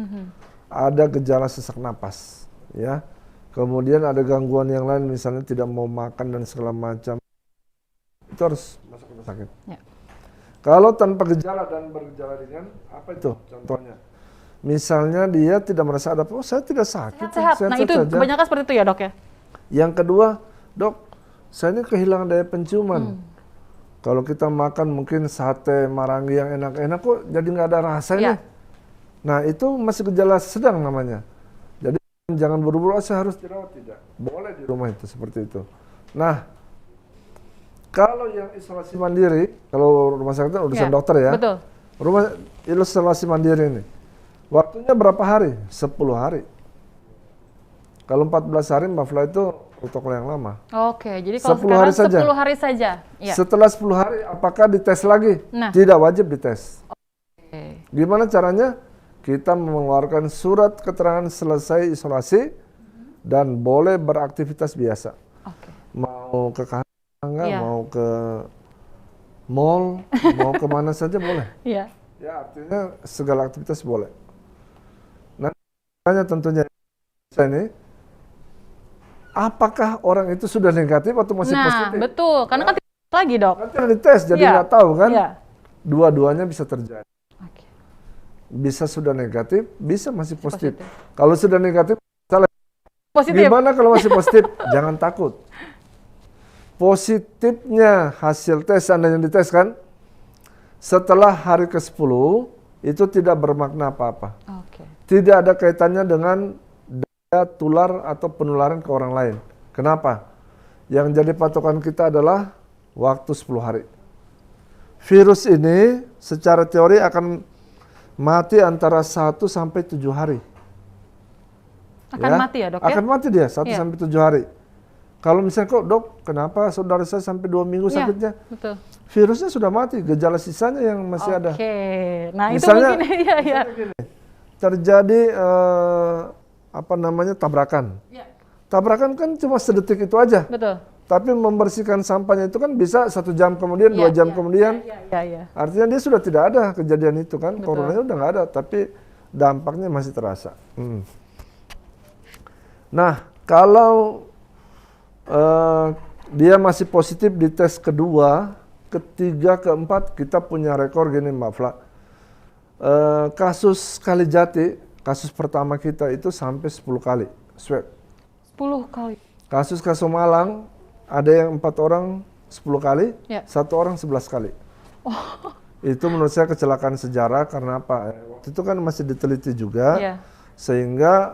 Ada gejala sesak napas, ya. kemudian ada gangguan yang lain, misalnya tidak mau makan dan segala macam, itu harus masuk rumah sakit. Ya. Kalau tanpa gejala dan bergejala ringan, apa itu contohnya? Misalnya dia tidak merasa ada, saya tidak sakit. Sehat. Nah itu saja. Kebanyakan seperti itu ya dok ya? Yang kedua, dok, saya ini kehilangan daya penciuman. Kalau kita makan mungkin sate Marangi yang enak-enak kok jadi nggak ada rasanya. Nah itu masih gejala sedang namanya. Jadi jangan buru-buru, saya harus dirawat, tidak. Boleh di rumah itu seperti itu. Nah, kalau yang isolasi mandiri, kalau rumah sakit itu urusan dokter ya. Betul. Rumah isolasi mandiri ini, waktunya berapa hari? 10 hari. Kalau 14 hari, Mbak Fla, itu protokol yang lama. Oke, jadi kalau sekarang 10 hari saja. Ya. Setelah 10 hari, apakah dites lagi? Nah. Tidak wajib dites. Oke. Gimana caranya? Kita mengeluarkan surat keterangan selesai isolasi dan boleh beraktivitas biasa. Oke. Mau ke mau ke mall, mau kemana saja boleh. Iya. Ya, artinya segala aktivitas boleh. Nah, tentunya ini, apakah orang itu sudah negatif atau masih positif? Nah, betul. Karena kan lagi dok. Nanti ada dites, jadi nggak tahu kan? Dua-duanya bisa terjadi. Okay. Bisa sudah negatif, bisa masih positif. Kalau sudah negatif, salah. Positif. Gimana kalau masih positif? Jangan takut. Positifnya hasil tes Anda yang dites kan, setelah hari ke-10 itu tidak bermakna apa-apa. Okay. Tidak ada kaitannya dengan daya tular atau penularan ke orang lain. Kenapa? Yang jadi patokan kita adalah waktu 10 hari. Virus ini secara teori akan mati antara 1 sampai 7 hari. Akan mati ya dok? Akan mati dia 1 sampai 7 hari. Kalau misalnya kok dok, kenapa saudara saya sampai 2 minggu sakitnya? Betul. Virusnya sudah mati, gejala sisanya yang masih ada. Oke, nah misalnya, itu mungkin ya. Gini, terjadi tabrakan. Ya. Tabrakan kan cuma sedetik itu aja. Betul. Tapi membersihkan sampahnya itu kan bisa 1 jam kemudian, 2 jam kemudian. Artinya dia sudah tidak ada kejadian itu kan. Coronanya udah nggak ada, tapi dampaknya masih terasa. Nah, kalau dia masih positif di tes kedua, ketiga, keempat, kita punya rekor gini Mbak Fla. Kasus Kalijati, kasus pertama kita itu sampai 10 kali swab. 10 kali? Kasus Malang, ada yang 4 orang 10 kali, 1 orang 11 kali. Oh. Itu menurut saya kecelakaan sejarah, karena apa? Waktu itu kan masih diteliti juga, sehingga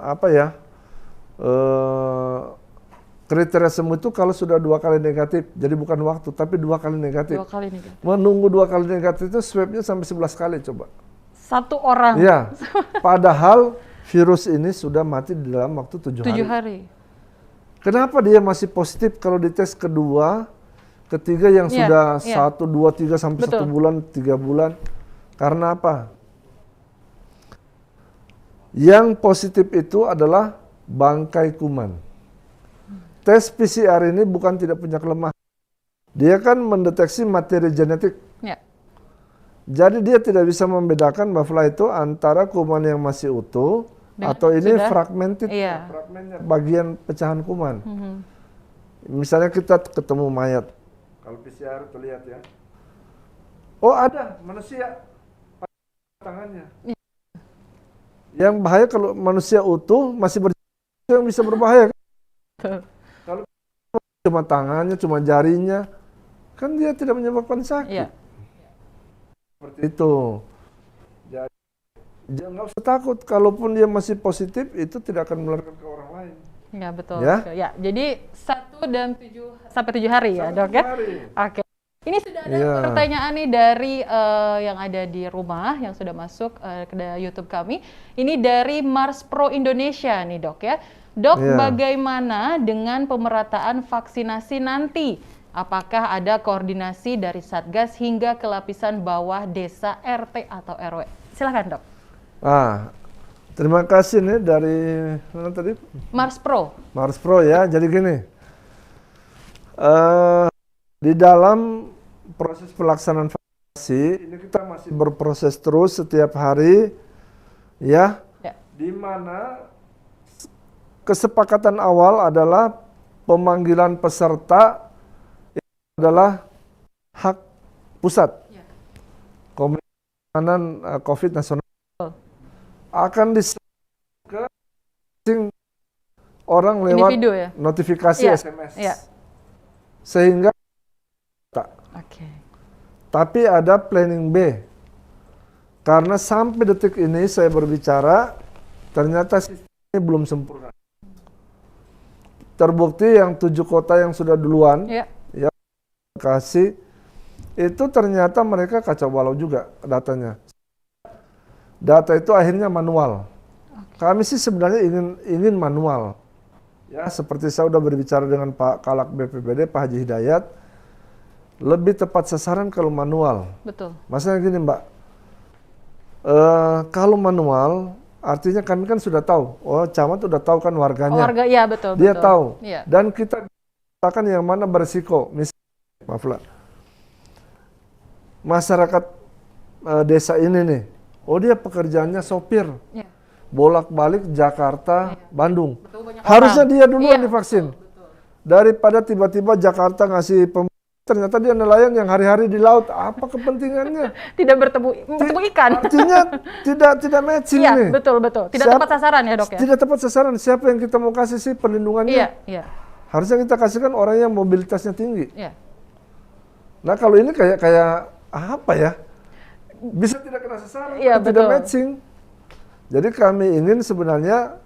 kriteria sembuh itu kalau sudah 2 kali negatif, jadi bukan waktu, tapi 2 kali negatif. 2 kali negatif. Menunggu 2 kali negatif itu swabnya sampai 11 kali coba. 1 orang? Iya, padahal virus ini sudah mati di dalam waktu 7 hari. Kenapa dia masih positif kalau di tes kedua, ketiga yang sudah 1, 2, 3 sampai 1 bulan, 3 bulan? Karena apa? Yang positif itu adalah bangkai kuman. Tes PCR ini bukan tidak punya kelemahan. Dia kan mendeteksi materi genetik. Ya. Jadi dia tidak bisa membedakan Mbak Fla itu antara kuman yang masih utuh atau ini fragmented, fragmennya, bagian pecahan kuman. Misalnya kita ketemu mayat, kalau PCR terlihat ya. Oh ada manusia tangannya. Ya. Yang bahaya kalau manusia utuh masih yang bisa berbahaya. Kalau cuma tangannya, cuma jarinya, kan dia tidak menyebabkan sakit. Seperti itu. Jadi, jangan usah takut. Kalaupun dia masih positif, itu tidak akan menularkan ke orang lain. Ya betul. Ya, jadi 1 dan 7 sampai 7 hari ya dok ya. Oke. Ini sudah ada pertanyaan nih dari yang ada di rumah yang sudah masuk ke YouTube kami. Ini dari Mars Pro Indonesia nih dok ya. Dok, bagaimana dengan pemerataan vaksinasi nanti? Apakah ada koordinasi dari Satgas hingga ke lapisan bawah desa, RT atau RW? Silakan dok. Terima kasih nih dari mana tadi? Mars Pro. Mars Pro ya. Jadi gini, di dalam proses pelaksanaan vaksinasi ini kita masih berproses terus setiap hari, ya. Di mana kesepakatan awal adalah pemanggilan peserta adalah hak pusat. Komite Penanganan COVID nasional akan ke orang lewat individu, ya? notifikasi SMS. Sehingga tapi ada planning B. Karena sampai detik ini saya berbicara, ternyata sistemnya belum sempurna. Terbukti yang 7 kota yang sudah duluan, ya kasih, itu ternyata mereka kacau balau juga datanya. Data itu akhirnya manual. Kami sih sebenarnya ingin manual. Ya, seperti saya sudah berbicara dengan Pak Kalak BPBD, Pak Haji Hidayat, lebih tepat sasaran kalau manual. Betul. Maksudnya gini, Mbak, kalau manual, artinya kami kan sudah tahu. Oh, camat sudah tahu kan warganya. Warga, ya betul. Dia tahu. Ya. Dan kita katakan yang mana berisiko. Misalnya, maaflah, masyarakat desa ini nih, oh dia pekerjaannya sopir. Ya. Bolak-balik Jakarta, Bandung. Betul, harusnya dia duluan divaksin. Betul. Daripada tiba-tiba Jakarta ngasih ternyata dia nelayan yang hari-hari di laut. Apa kepentingannya? Tidak bertemu ikan. Artinya tidak matching nih. Betul. Tidak tepat sasaran ya, Dok, ya? Tidak tepat sasaran. Siapa yang kita mau kasih sih perlindungannya? Iya. Harusnya kita kasihkan orang yang mobilitasnya tinggi. Iya. Nah, kalau ini kayak apa ya? Bisa tidak kena sasaran, tidak matching. Jadi kami ingin sebenarnya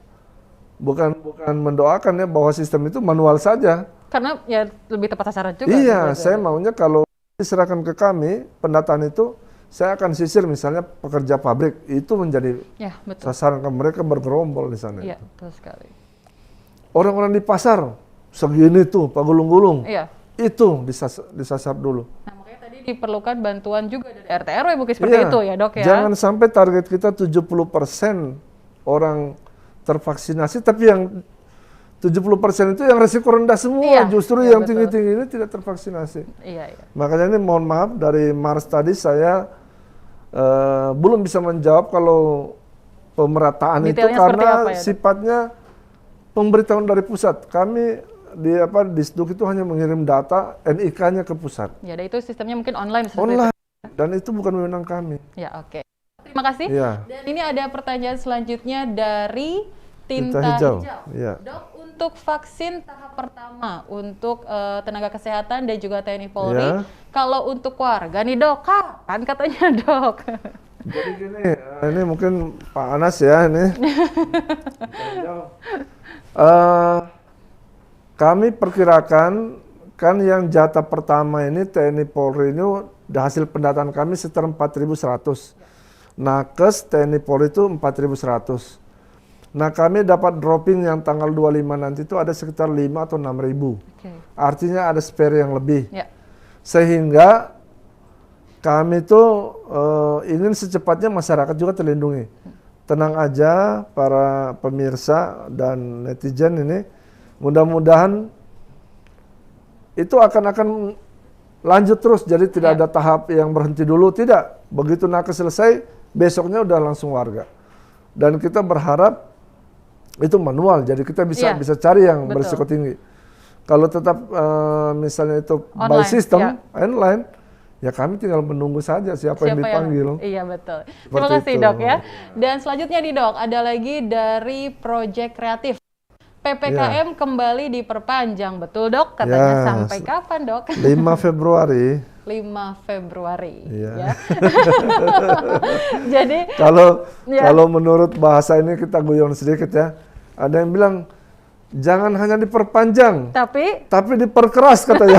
bukan mendoakan ya bahwa sistem itu manual saja. Karena ya lebih tepat sasaran juga. Iya, saya maunya kalau diserahkan ke kami, pendataan itu, saya akan sisir misalnya pekerja pabrik, itu menjadi sasaran mereka bergerombol di sana. Iya, betul sekali. Orang-orang di pasar, segini tuh, Pak Gulung-Gulung, itu disasar dulu. Nah, makanya tadi diperlukan bantuan juga dari RT RW mungkin seperti itu ya, Dok, ya? Jangan sampai target kita 70% orang tervaksinasi, tapi yang 70% itu yang resiko rendah semua, justru yang tinggi-tinggi ini tidak tervaksinasi. Makanya ini mohon maaf, dari Mars tadi saya belum bisa menjawab kalau pemerataan detailnya itu karena sifatnya pemberitahuan dari pusat. Kami di Disduk itu hanya mengirim data NIK-nya ke pusat. Ya, dan itu sistemnya mungkin online. Online, dan itu bukan wewenang kami. Ya, oke. Terima kasih. Dan ini ada pertanyaan selanjutnya dari Tinta Hijau. Dok, untuk vaksin tahap pertama untuk tenaga kesehatan dan juga TNI Polri, kalau untuk warga nih, Dok, kapan katanya, Dok? Jadi gini, ini mungkin Pak Anas ya ini. Kami perkirakan kan yang jatah pertama ini TNI Polri ini hasil pendataan kami sekitar 4.100. Nakes TNI Polri itu 4.100. Nah, kami dapat dropping yang tanggal 25 nanti itu ada sekitar 5 atau 6.000. Artinya ada spare yang lebih. Sehingga kami tuh ingin secepatnya masyarakat juga terlindungi. Tenang aja para pemirsa dan netizen ini, mudah-mudahan itu akan lanjut terus. Jadi tidak ada tahap yang berhenti dulu, tidak. Begitu nakes selesai, besoknya udah langsung warga. Dan kita berharap itu manual, jadi kita bisa cari yang berisiko tinggi. Kalau tetap misalnya itu online, by system, online, ya kami tinggal menunggu saja siapa yang dipanggil. Iya, betul. Terima kasih, Dok, ya. Dan selanjutnya nih, Dok, ada lagi dari Project Kreatif. PPKM kembali diperpanjang, betul, Dok? Katanya sampai kapan, Dok? 5 Februari. 5 Februari. Ya. Jadi kalau menurut bahasa ini kita guyon sedikit ya. Ada yang bilang jangan hanya diperpanjang, tapi diperkeras katanya.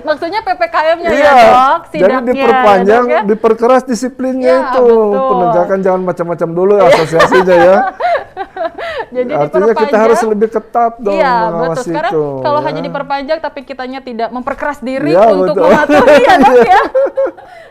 Maksudnya PPKM-nya ya, Dok, sidaknya. Jadi diperpanjang, ya, diperkeras disiplinnya itu. Betul. Penegakan jangan macam-macam dulu asosiasinya ya. Jadi artinya kita harus lebih ketat dong mengawasi itu. Sekarang kalau hanya diperpanjang tapi kitanya tidak memperkeras diri untuk mematuhi ya, Dok, ya.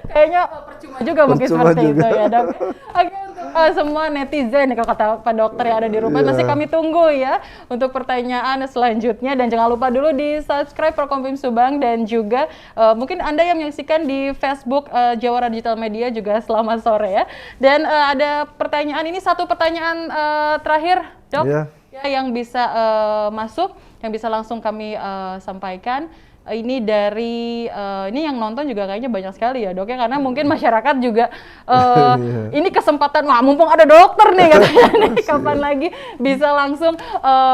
Kayaknya percuma juga mungkin seperti itu ya, Dok. Oke, untuk semua netizen kalau kata Pak Dokter yang ada di rumah masih kami tunggu ya untuk pertanyaan selanjutnya, dan jangan lupa dulu di subscribe Prokompim Subang, dan juga mungkin Anda yang menyaksikan di Facebook Jawara Digital Media juga selamat sore ya. Dan ada pertanyaan ini, satu pertanyaan terakhir, Dok, yang bisa masuk, yang bisa langsung kami sampaikan. Ini dari ini yang nonton juga kayaknya banyak sekali ya dok ya, karena mungkin masyarakat juga ini kesempatan, wah mumpung ada dokter nih katanya nih, kapan lagi bisa langsung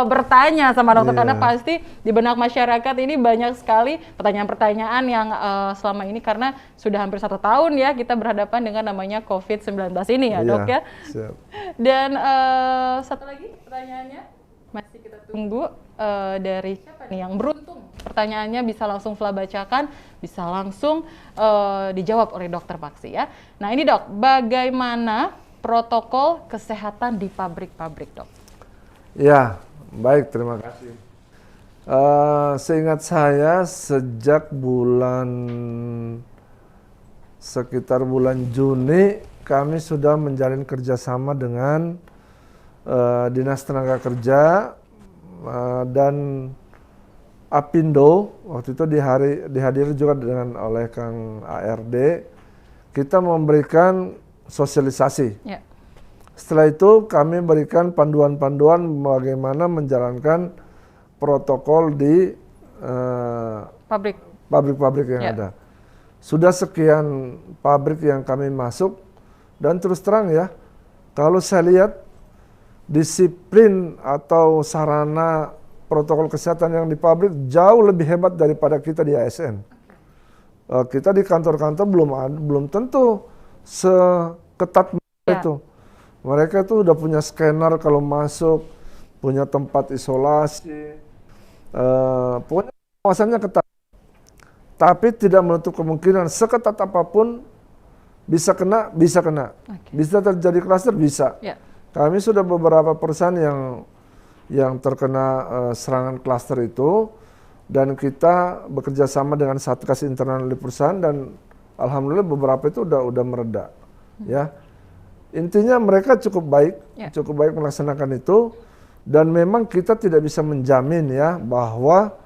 bertanya sama dokter, karena pasti di benak masyarakat ini banyak sekali pertanyaan-pertanyaan yang selama ini, karena sudah hampir 1 tahun ya kita berhadapan dengan namanya COVID-19 ini ya dok ya. Siap. Dan satu lagi pertanyaannya masih kita tunggu dari siapa nih yang beruntung pertanyaannya bisa langsung Vla bacakan, bisa langsung dijawab oleh dokter Paksi ya. Nah ini dok, bagaimana protokol kesehatan di pabrik-pabrik dok? Ya, baik, terima kasih. Seingat saya sejak sekitar bulan Juni kami sudah menjalin kerjasama dengan Dinas Tenaga Kerja dan Apindo. Waktu itu dihadiri juga oleh Kang ARD. Kita memberikan sosialisasi. Ya. Setelah itu kami berikan panduan-panduan bagaimana menjalankan protokol di pabrik-pabrik yang ada. Sudah sekian pabrik yang kami masuk, dan terus terang ya, kalau saya lihat disiplin atau sarana protokol kesehatan yang di pabrik jauh lebih hebat daripada kita di ASN. Kita di kantor-kantor belum tentu seketat itu. Mereka itu udah punya scanner kalau masuk, punya tempat isolasi, pokoknya pengawasannya ketat. Tapi tidak menutup kemungkinan seketat apapun bisa kena. Bisa terjadi klaster, bisa. Kami sudah beberapa perusahaan yang terkena serangan klaster itu, dan kita bekerja sama dengan satgas internal di perusahaan, dan alhamdulillah beberapa itu udah mereda. Ya, intinya mereka cukup baik melaksanakan itu, dan memang kita tidak bisa menjamin ya bahwa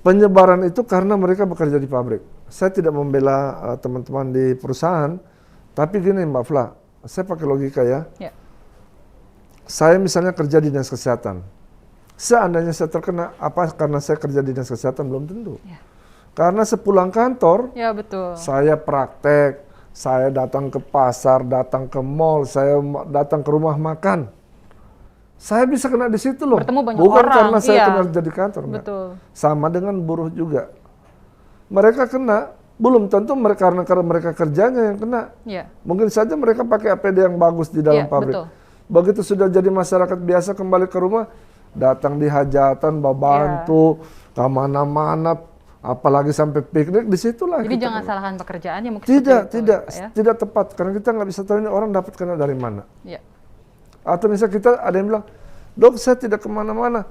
penyebaran itu karena mereka bekerja di pabrik. Saya tidak membela teman-teman di perusahaan, tapi gini Mbak Vla, saya pakai logika ya. Saya misalnya kerja di dinas kesehatan. Seandainya saya terkena, apa karena saya kerja di dinas kesehatan? Belum tentu. Karena sepulang kantor, saya praktek, saya datang ke pasar, datang ke mall, saya datang ke rumah makan. Saya bisa kena di situ loh. Bertemu banyak bukan orang. Karena saya kena jadi kantor. Betul. Sama dengan buruh juga. Mereka kena, belum tentu karena mereka kerjanya yang kena. Mungkin saja mereka pakai APD yang bagus di dalam pabrik. Betul. Begitu sudah jadi masyarakat biasa kembali ke rumah, datang di hajatan, bantu, kemana-mana, apalagi sampai piknik, disitulah. Jadi jangan salahkan pekerjaannya mungkin. Tidak tepat, karena kita nggak bisa tahu ini orang dapat kena dari mana. Atau misalnya kita ada yang bilang, dok saya tidak kemana-mana,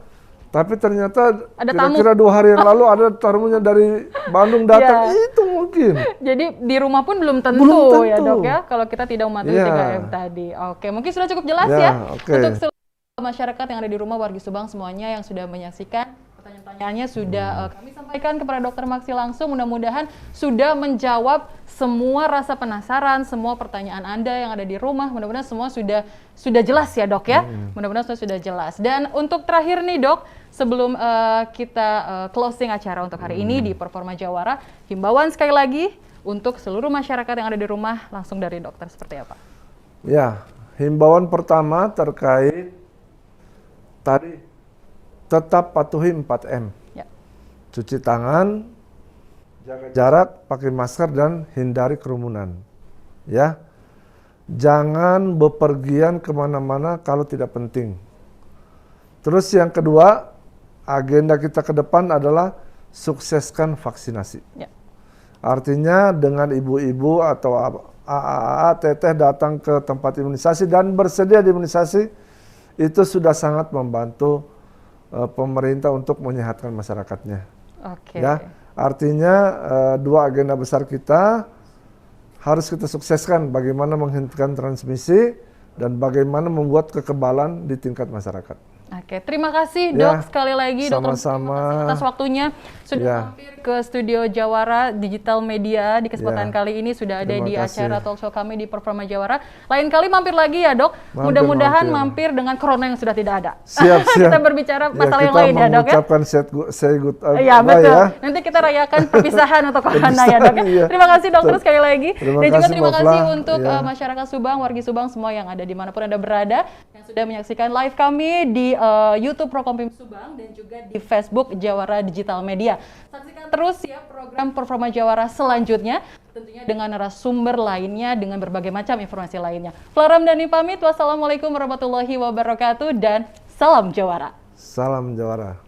tapi ternyata kira-kira 2 hari yang lalu ada tamunya dari Bandung datang, itu mungkin. Jadi di rumah pun belum tentu ya dok ya, kalau kita tidak mematuhi 3M tadi. Oke, mungkin sudah cukup jelas ya untuk seluruh masyarakat yang ada di rumah, wargi Subang semuanya yang sudah menyaksikan. Pertanyaan-pertanyaannya sudah kami sampaikan kepada Dokter Maksi langsung. Mudah-mudahan sudah menjawab semua rasa penasaran, semua pertanyaan Anda yang ada di rumah. Mudah-mudahan semua sudah jelas ya dok ya. Mudah-mudahan sudah jelas. Dan untuk terakhir nih dok, sebelum kita closing acara untuk hari ini di Performa Jawara, himbauan sekali lagi untuk seluruh masyarakat yang ada di rumah, langsung dari dokter seperti apa? Ya, himbauan pertama terkait tadi, tetap patuhi 4M. Cuci tangan, jaga jarak, pakai masker, dan hindari kerumunan. Ya, jangan bepergian kemana-mana kalau tidak penting. Terus yang kedua, agenda kita ke depan adalah sukseskan vaksinasi. Artinya dengan ibu-ibu atau AAA, teteh datang ke tempat imunisasi dan bersedia diimunisasi, itu sudah sangat membantu pemerintah untuk menyehatkan masyarakatnya. Ya, artinya 2 agenda besar kita harus kita sukseskan, bagaimana menghentikan transmisi dan bagaimana membuat kekebalan di tingkat masyarakat. Oke, terima kasih Dok sekali lagi sama-sama atas waktunya sudah mampir ke studio Jawara Digital Media di kesempatan kali ini sudah ada di acara talk show kami di Performa Jawara. Lain kali mampir lagi ya Dok. Mudah-mudahan mampir dengan corona yang sudah tidak ada. Siap. Kita berbicara masalah yang lain ya Dok ya. Kita mengucapkan say good ya, betul. Ya. Nanti kita rayakan perpisahan untuk corona ya Dok ya. Terima kasih Dokter sekali lagi. Dan juga terima kasih untuk masyarakat Subang, wargi Subang semua yang ada dimanapun Anda berada yang sudah menyaksikan live kami di YouTube Prokompim Subang dan juga di Facebook Jawara Digital Media. Saksikan terus ya program Performa Jawara selanjutnya, tentunya dengan narasumber lainnya, dengan berbagai macam informasi lainnya. Flara Ramdhani pamit, wassalamualaikum warahmatullahi wabarakatuh, dan salam Jawara. Salam Jawara.